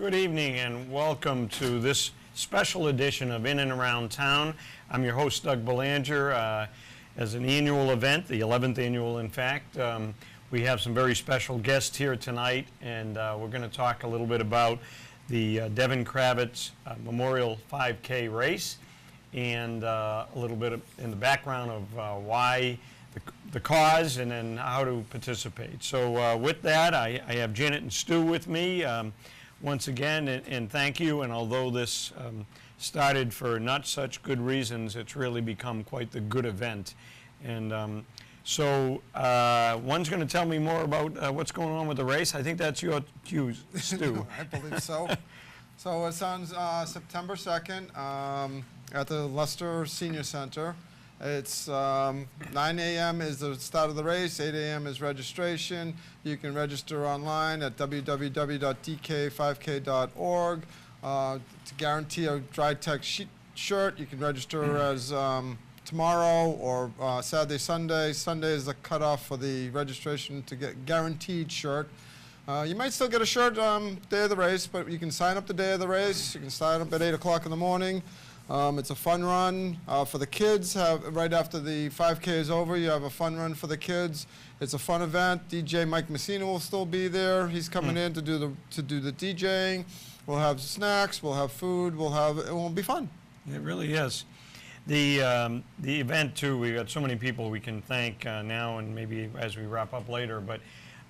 Good evening and welcome to this special edition of In and Around Town. I'm your host, Doug Belanger. As an annual event, the 11th annual in fact, we have some very special guests here tonight, and we're going to talk a little bit about the Devin Kravitz Memorial 5K race and a little bit in the background of why the cause and then how to participate. So with that, I have Janet and Stu with me once again, and thank you. And although this started for not such good reasons, it's really become quite the good event. And so one's going to tell me more about what's going on with the race. I think that's your cue, Stu. I believe so. So it's on September 2nd at the Leicester Senior Center. It's 9 a.m. is the start of the race, 8 a.m. is registration. You can register online at www.dk5k.org. To guarantee a dry tech shirt, you can register as tomorrow or Saturday, Sunday. Sunday is the cutoff for the registration to get guaranteed shirt. You might still get a shirt day of the race, but you can sign up the day of the race. You can sign up at 8 o'clock in the morning. It's a fun run for the kids. Right after the 5K is over, you have a fun run for the kids. It's a fun event. DJ Mike Messina will still be there. He's coming in to do the DJing. We'll have snacks. We'll have food. It will be fun. It really is. The event too. We got so many people we can thank now, and maybe as we wrap up later. But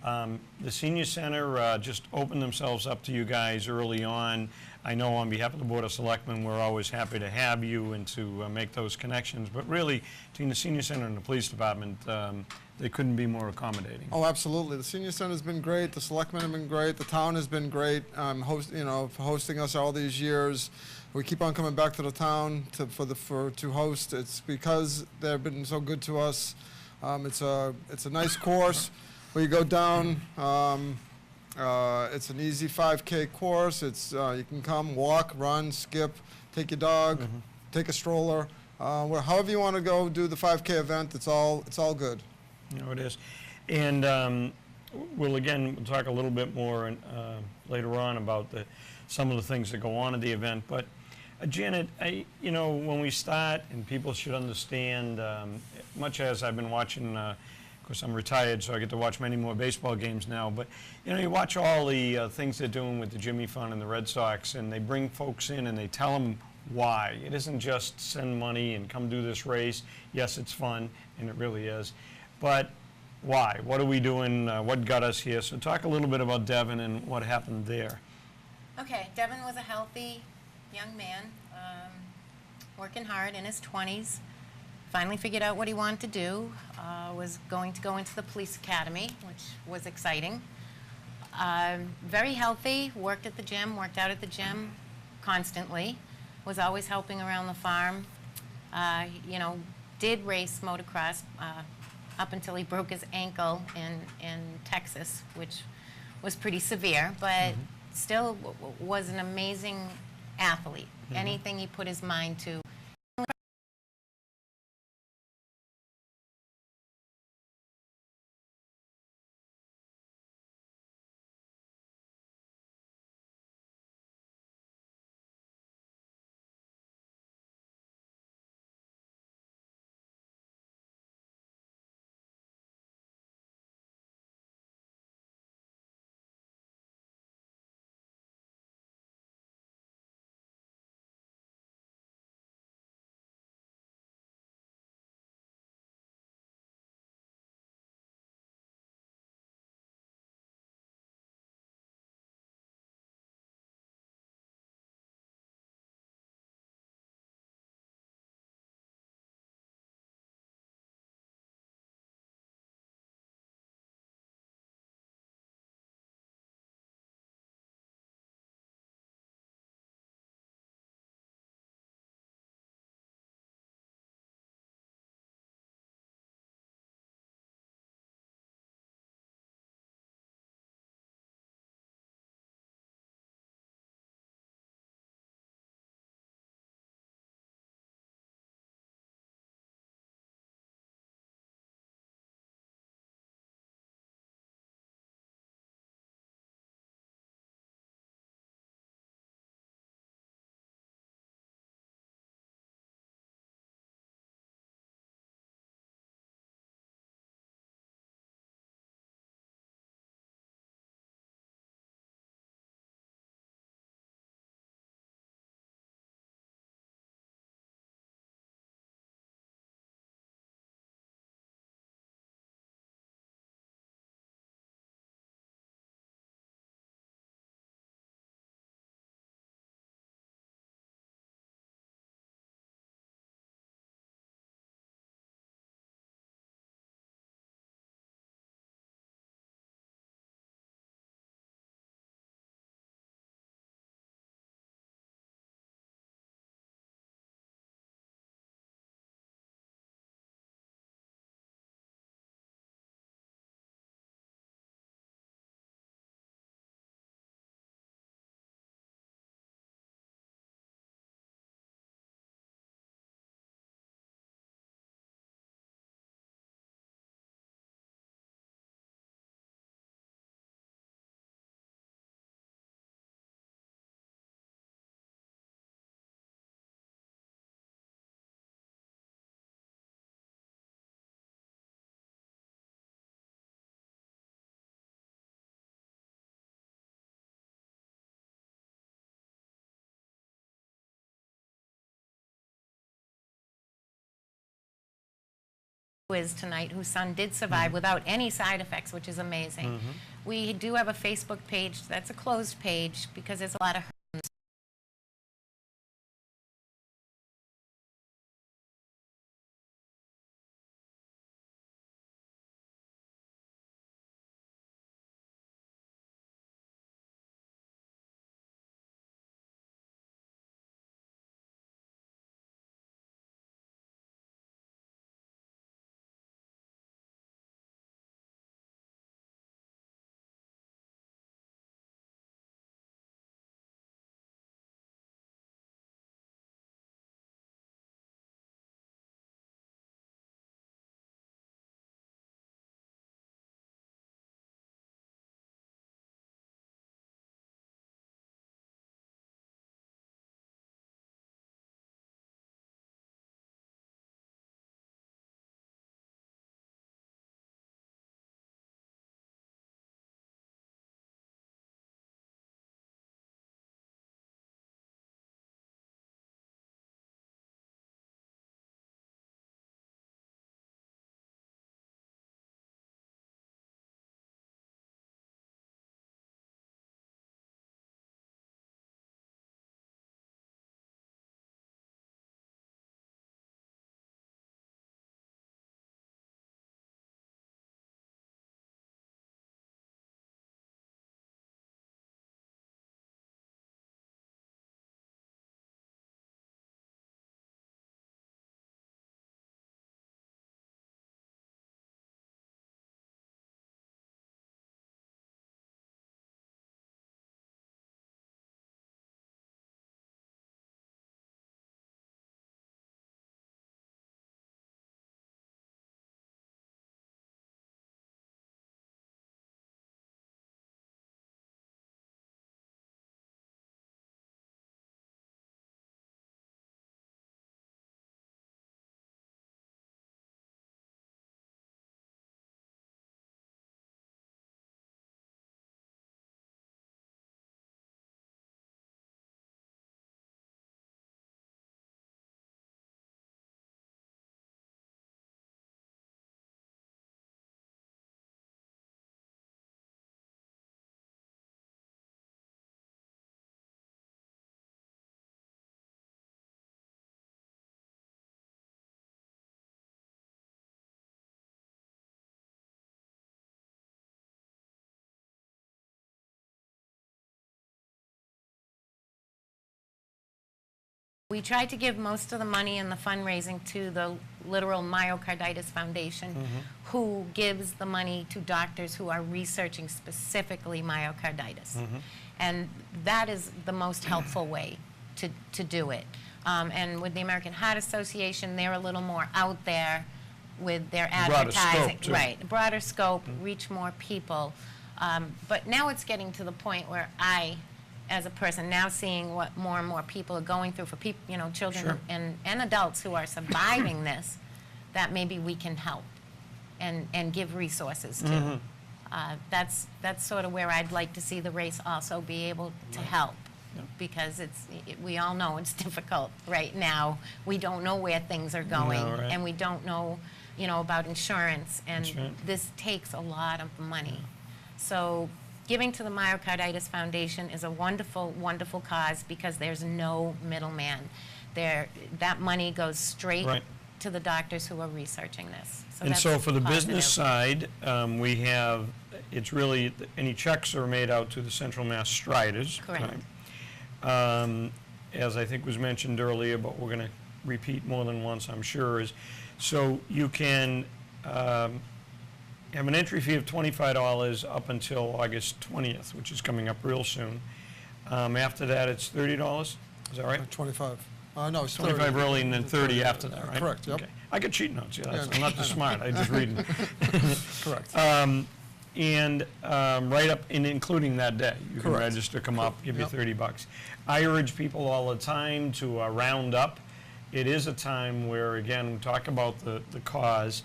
the Senior Center just opened themselves up to you guys early on. I know on behalf of the Board of Selectmen, we're always happy to have you and to make those connections. But really, between the Senior Center and the Police Department, they couldn't be more accommodating. Oh, absolutely. The Senior Center has been great. The Selectmen have been great. The town has been great, for hosting us all these years. We keep on coming back to the town to host. It's because they've been so good to us. It's a nice course. Where you go down, it's an easy 5K course. You can come, walk, run, skip, take your dog, take a stroller. However you want to go do the 5K event, it's all good. You know, it is. And we'll talk a little bit more later on about some of the things that go on at the event. But Janet, when we start, and people should understand, much as I've been watching. Of course, I'm retired, so I get to watch many more baseball games now. But, you watch all the things they're doing with the Jimmy Fund and the Red Sox, and they bring folks in and they tell them why. It isn't just send money and come do this race. Yes, it's fun, and it really is. But why? What are we doing? What got us here? So talk a little bit about Devin and what happened there. Okay, Devin was a healthy young man, working hard in his 20s. Finally figured out what he wanted to do, was going to go into the police academy, which was exciting. Very healthy, worked out at the gym constantly, was always helping around the farm. Did race motocross up until he broke his ankle in Texas, which was pretty severe, but still was an amazing athlete. Anything he put his mind to, quiz tonight, whose son did survive without any side effects, which is amazing. We do have a Facebook page. That's a closed page because there's a lot of We tried to give most of the money in the fundraising to the Literal Myocarditis Foundation, who gives the money to doctors who are researching specifically myocarditis. And that is the most helpful way to do it. And with the American Heart Association, they're a little more out there with their advertising. Broader scope, too. Right, broader scope, reach more people. But now it's getting to the point where I, as a person, now seeing what more and more people are going through for people, you know, children Sure. and adults who are surviving this, that maybe we can help and give resources to. That's sort of where I'd like to see the race also be able to help. Because we all know it's difficult right now. We don't know where things are going, right. and we don't know, you know, about insurance, and That's right. this takes a lot of money. So giving to the Myocarditis Foundation is a wonderful, wonderful cause because there's no middleman. That money goes straight Right. to the doctors who are researching this. And that's so for the business positive. side, we have, it's really, any checks are made out to the Central Mass Striders. Correct. As I think was mentioned earlier, but we're going to repeat more than once, I'm sure, is so you can have an entry fee of $25 up until August 20th, which is coming up real soon. After that, it's $30. Is that right? 25. No, it's 25 30. early and then 30 after that, right? Correct, yep. Okay. I get cheat notes, yeah. Yeah, I'm not I too know. smart, I just read them. Correct. And right up, in including that day, you can Correct. register, come up, give you Yep. 30 bucks. I urge people all the time to round up. It is a time where, again, we talk about the cause.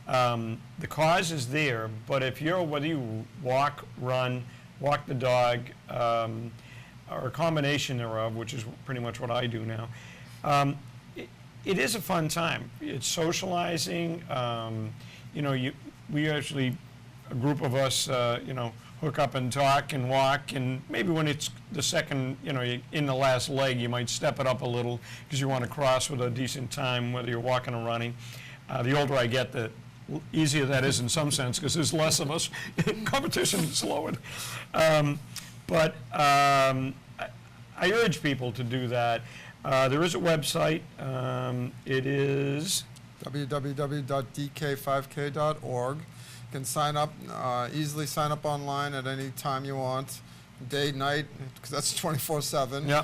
The cause is there, but if you're, whether you walk, run, walk the dog, or a combination thereof, which is pretty much what I do now, it is a fun time. It's socializing. You know, we actually, a group of us, you know, hook up and talk and walk, and maybe when it's the second, you know, in the last leg, you might step it up a little because you want to cross with a decent time, whether you're walking or running. The older I get, the easier that is in some sense because there's less of us. Competition is lowered. I urge people to do that. There is a website. It is www.dk5k.org. You can sign up, easily sign up online at any time you want, day, night, because that's 24/7. Yeah.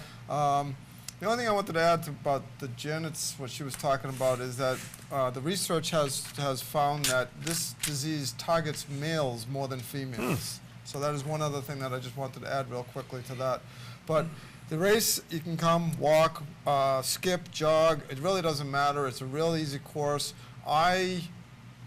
The only thing I wanted to add about the Janet's, what she was talking about, is that the research has found that this disease targets males more than females. So that is one other thing that I just wanted to add real quickly to that. But the race, you can come, walk, skip, jog. It really doesn't matter. It's a real easy course. I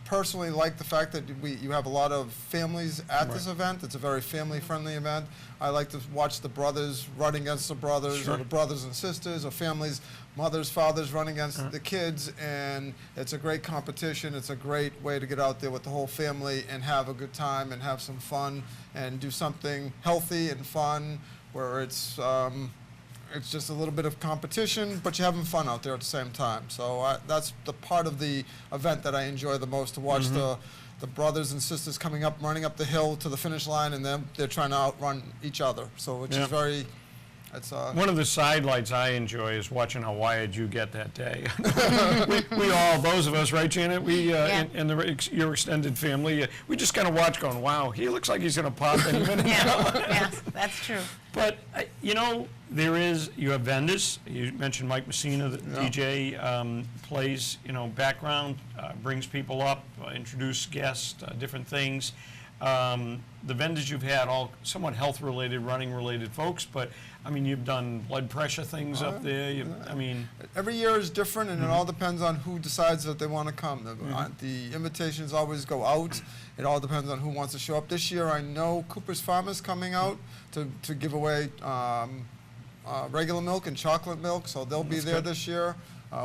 personally like the fact that you have a lot of families at this event. It's a very family-friendly event. I like to watch the brothers run against the brothers, or the brothers and sisters, or families, mothers, fathers run against the kids, and it's a great competition. It's a great way to get out there with the whole family and have a good time and have some fun and do something healthy and fun where it's just a little bit of competition, but you're having fun out there at the same time. So that's the part of the event that I enjoy the most, to watch the brothers and sisters coming up, running up the hill to the finish line, and then they're trying to outrun each other. So which is very, it's one of the sidelights I enjoy is watching how wired you get that day. we all, those of us, right, Janet? We and your extended family, we just kind of watch, going, "Wow, he looks like he's going to pop any minute." Yes, that's true. But you know, you have vendors. You mentioned Mike Messina, the DJ, plays, you know, background, brings people up, introduce guests, different things. The vendors you've had, all somewhat health-related, running-related folks, but I mean, you've done blood pressure things up there. I mean, every year is different, and it all depends on who decides that they want to come. The invitations always go out. It all depends on who wants to show up. This year, I know Cooper's Farm is coming out to give away regular milk and chocolate milk, so they'll be there this year.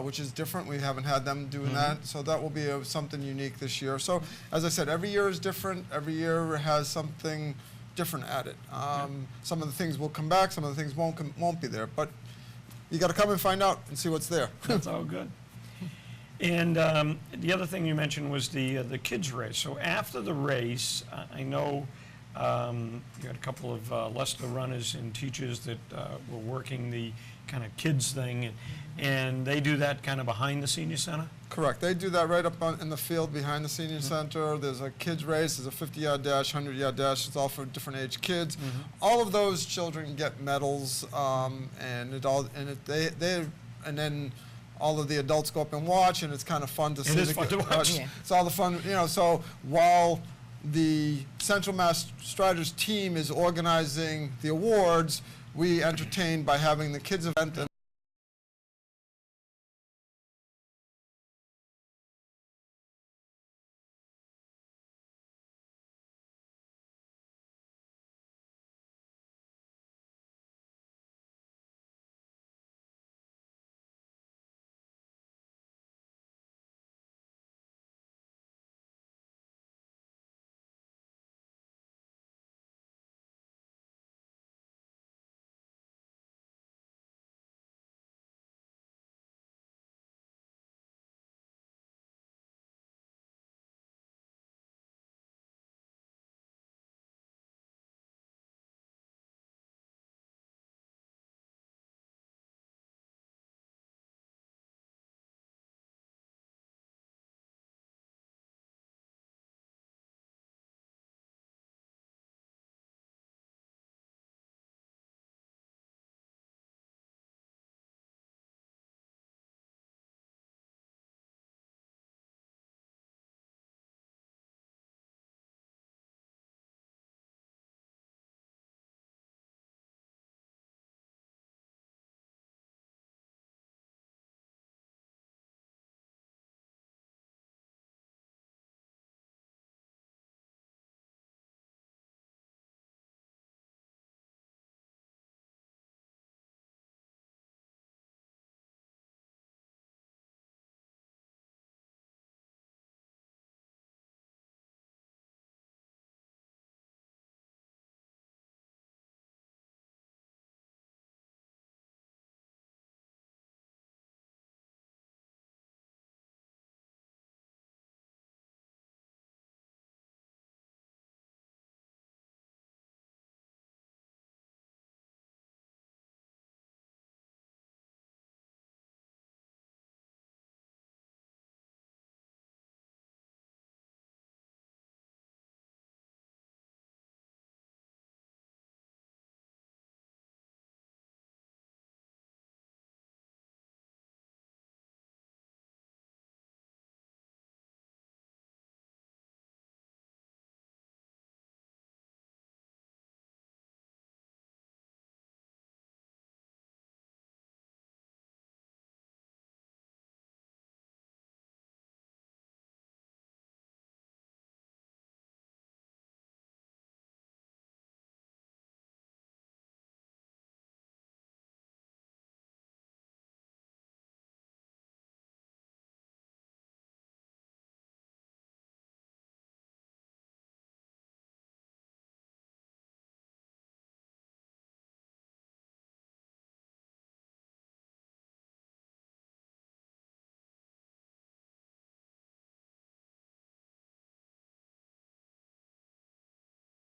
Which is different. We haven't had them doing that, so that will be something unique this year. So, as I said, every year is different. Every year has something different at it. Some of the things will come back, some of the things won't be there. But you got to come and find out and see what's there. That's all good. And the other thing you mentioned was the kids race. So after the race, I know you had a couple of Leicester runners and teachers that were working the kind of kids thing, and they do that kind of behind the senior center? Correct. They do that right up in the field behind the senior center. There's a kids race, there's a 50-yard dash, 100-yard dash. It's all for different age kids. All of those children get medals, and then all of the adults go up and watch, and it's kind of fun to see. It is fun to watch. It's all the fun, you know. So while the Central Mass Striders team is organizing the awards, we entertain by having the kids event.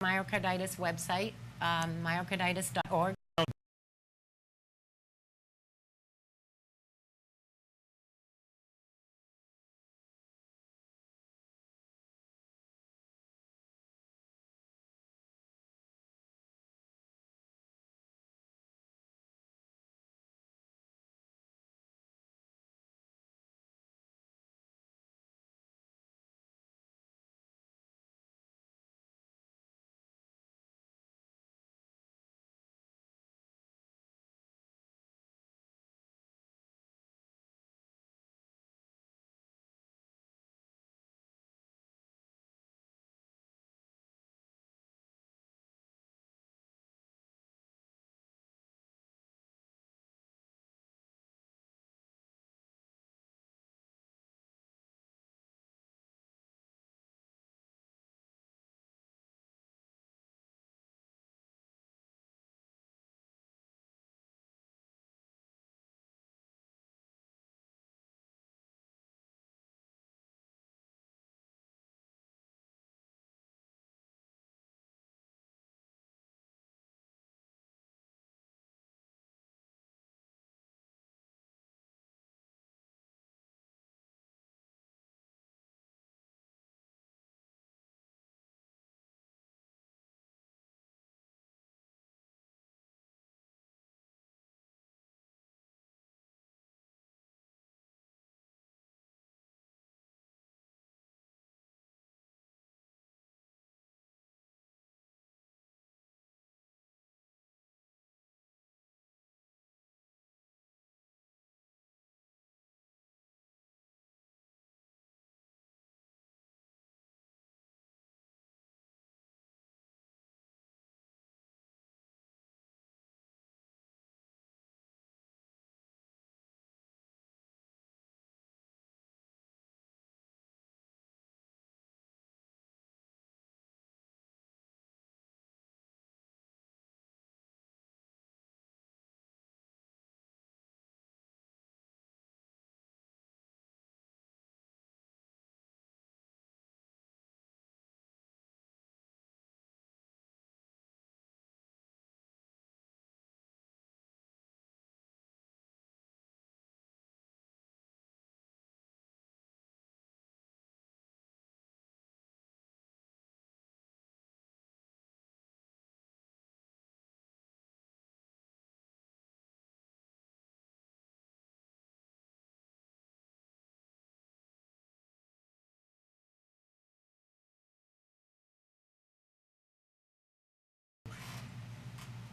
myocarditis website, myocarditis.org.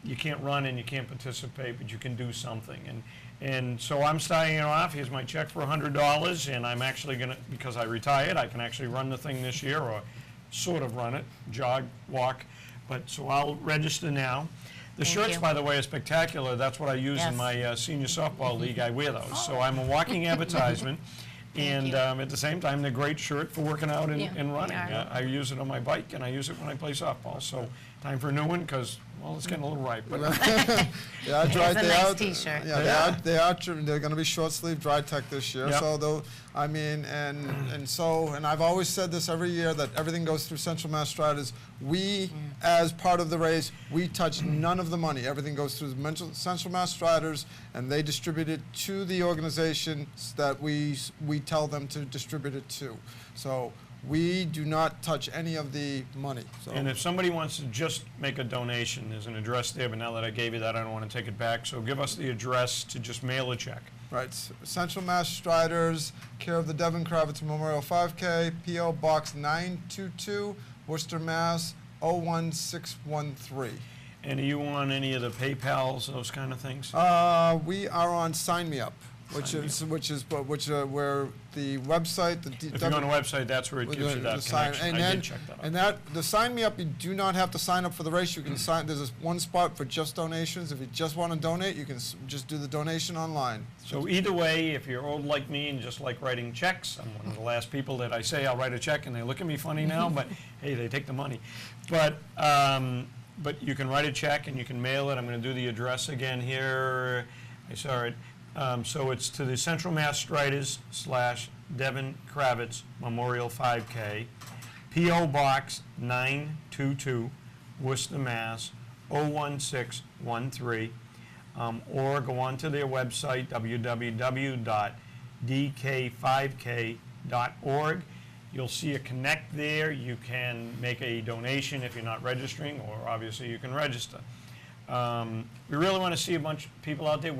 You can't run and you can't participate, but you can do something. And so I'm starting it off. Here's my check for $100, and I'm actually going to, because I retired, I can actually run the thing this year, or sort of run it, jog, walk. But so I'll register now. The Thank shirts, you. by the way, are spectacular. That's what I use in Yes. my senior softball league. I wear those. So I'm a walking advertisement. And you. at the same time, they're a great shirt for working out and, Yeah, and running. they are. I use it on my bike, and I use it when I play softball. So time for a new one, because, well, it's getting a little ripe. But They are dry. It's a They nice are, t-shirt. Yeah, Yeah. they're going to be short sleeve dry tech this year. Yep. So though, I mean, and I've always said this every year, that everything goes through Central Mass Striders. We, as part of the race, we touch none of the money. Everything goes through Central Mass Striders, and they distribute it to the organizations that we tell them to distribute it to. So we do not touch any of the money. So. And if somebody wants to just make a donation, there's an address there, but now that I gave you that, I don't want to take it back. So give us the address to just mail a check. Right, Central Mass Striders, care of the Devin Kravitz Memorial 5K, P.O. Box 922, Worcester, Mass. 01613. And are you on any of the PayPals, those kind of things? We are on Sign Me Up, where the website, If you go on the website, that's where it gives you that connection. I did check that out. The Sign Me Up, you do not have to sign up for the race. You can sign. There's one spot for just donations. If you just want to donate, you can just do the donation online. So either way, if you're old like me and just like writing checks, I'm one of the last people that I say I'll write a check and they look at me funny now, but hey, they take the money. But you can write a check and you can mail it. I'm going to do the address again here. I saw it. So it's to the Central Mass Striders / Devin Kravitz Memorial 5K, P.O. Box 922, Worcester, Mass. 01613, or go on to their website, www.dk5k.org. You'll see a connect there. You can make a donation if you're not registering, or obviously you can register. We really want to see a bunch of people out there.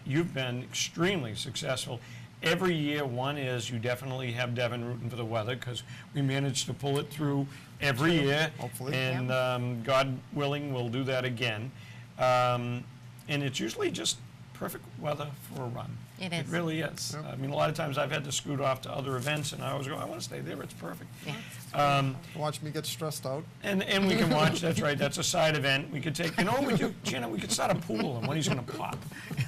You've been extremely successful. Every year, one is you definitely have Devin rooting for the weather, because we managed to pull it through every year. Hopefully. And God willing, we'll do that again. And it's usually just perfect weather for a run. It is. It really is. Yep. I mean, a lot of times I've had to scoot off to other events, and I always go, I want to stay there. It's perfect. Yeah. Watch me get stressed out. And we can watch. That's right. That's a side event. We could take. Jenna, we could start a pool, and when he's going to pop.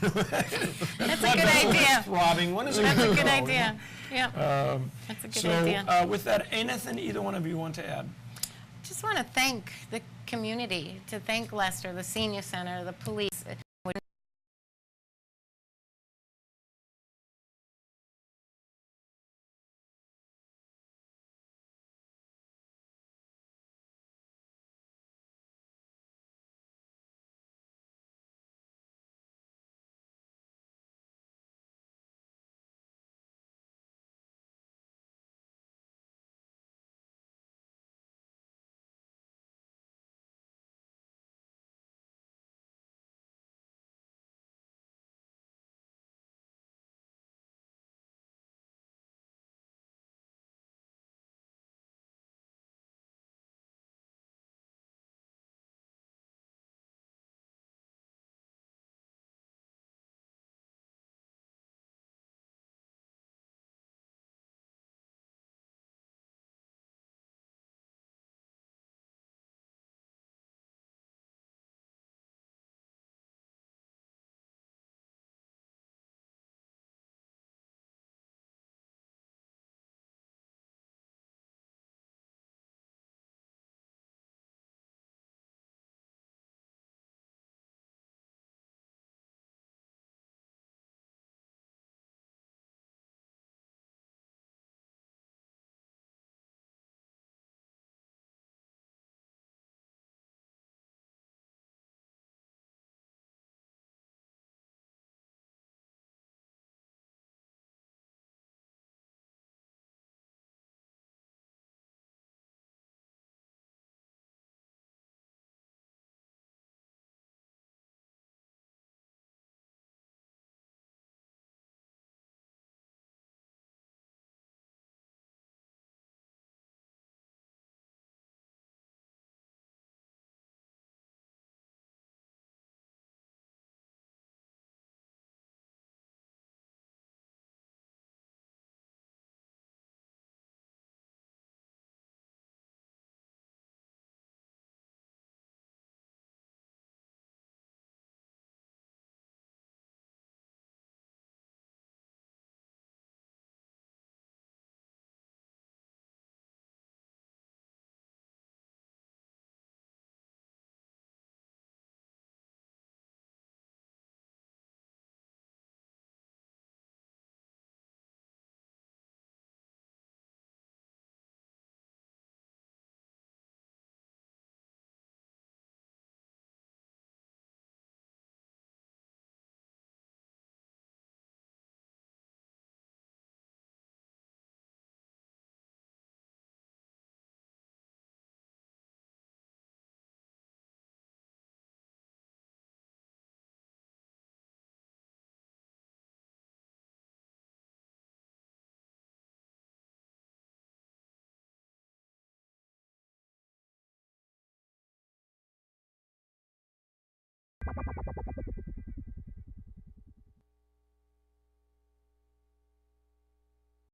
That's a good idea. Throbbing. When is it That's going a to good go? idea. Yeah. That's a good idea. So with that, anything either one of you want to add? Just want to thank the community, to thank Lester, the senior center, the police.